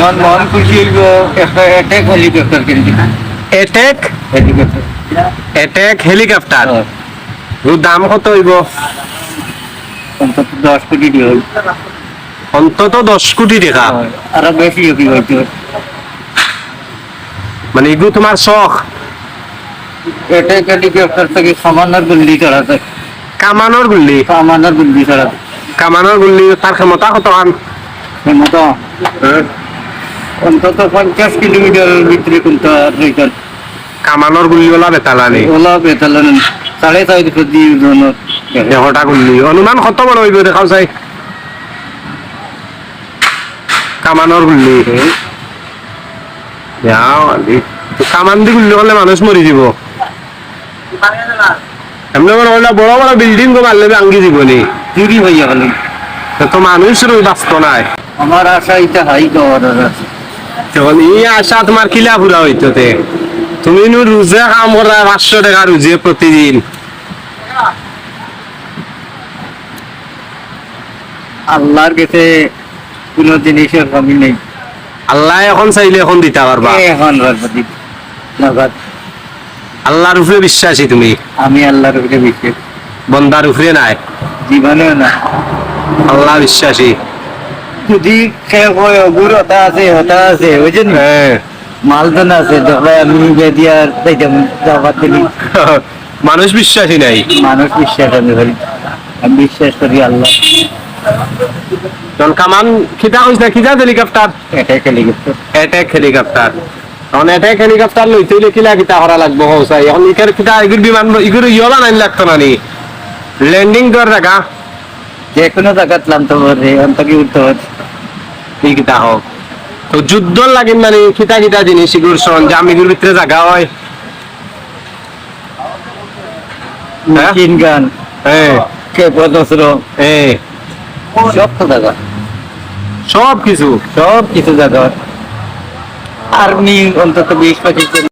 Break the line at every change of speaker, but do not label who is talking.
আমার মন খুশি হইব একটা অ্যাটাক হেলিকপ্টার কিনতে।
অ্যাটাক
হেলিকপ্টার
অ্যাটাক হেলিকপ্টার ওর দাম কত হইব?
অন্তত 10 কোটি দিয়ে হইব।
অন্তত 10 কোটি টাকা।
আরো বেশি হবি হয়তো।
মানে এগুলো তোমার শখ?
অ্যাটাক হেলিকপ্টার থেকে সামান্যর গুল্লি চড়াতে।
কামানোর গুল্লি?
সামান্যর গুল্লি চড়াতে।
কামানোর গুল্লি তার ক্ষমতা কত খান?
ক্ষমতা অন্তত 50 কিলোমিটারের ভিতরে কোনটা রেকর্ড।
কামানোর গুল্লিওয়ালা বেতালানি
ওলা বেতালেন 4.5 দিয়ে জনের।
দেহটা গুল্লি অনুমান কত বড় হইব দেখাও চাই? কামানোর গুল্লি কামান দি গুল্লি হলে মানুষ মরি যাব। এমনি মনে হইলে বড় বড় বিল্ডিং গো মারলে ভাঙ্গি জীবনি
চুরি হইয়া গেল।
তো মানুষ রই বাঁচত নাই।
আমার আশা এটা হাই পাওয়ার আছে।
তখন এই আশা তোমার কিলা পুরা হইতো তে? তুমি নু রোজে কাম করা 500 টাকা রোজে প্রতিদিন।
আল্লাহর কাছে কোনো জিনিসের কমি নেই।
আল্লাহ এখন চাইলে এখন দিতে পারবা।
এখন রাজনীতি নগদ।
আল্লাহর উপরে বিশ্বাসী তুমি?
আমি আল্লাহর উপরে বিশ্বাস।
বন্দার উপরে নাই?
জীবনেও না।
আল্লাহ বিশ্বাসী।
যদি খেয়ে হয় অগুর হতা আছে বুঝছেন?
হ্যাঁ
মালদান আছে দেখবে আমি বেদিয়ার যাইতাম যাবার দিলি।
মানুষ বিশ্বাসী নাই।
মানুষ বিশ্বাস আমি করি। আমি বিশ্বাস করি আল্লাহ।
তখন কামান খিতা হইছে খিতা হেলিকপ্টার?
এটাই হেলিকপ্টার।
Attack helicopter. তখন অ্যাটাক হেলিকপ্টার লইতে হইলে কিলা কিতা করা লাগবো হৌসাই? এখন ইকার কিতা ইগুর বিমান ইগুর ইয়লা নাই লাগতো না নি? ল্যান্ডিং দেওয়ার জায়গা
যে কোনো জায়গাত নামতে পারে অন্তকে উঠতে পারে।
এই কিতা হোক তো যুদ্ধ লাগিন মানে কিতা কিতা জিনিস ইগুর সরঞ্জাম ইগুর ভিতরে জায়গা হয়? হ্যাঁ?
মেশিন গান,
হ্যাঁ
ক্ষেপণাস্ত্র,
হ্যাঁ
সব তো জায়গা।
সব কিছু।
সব কিছু জায়গা। আর্মি অন্তত 20-25 জন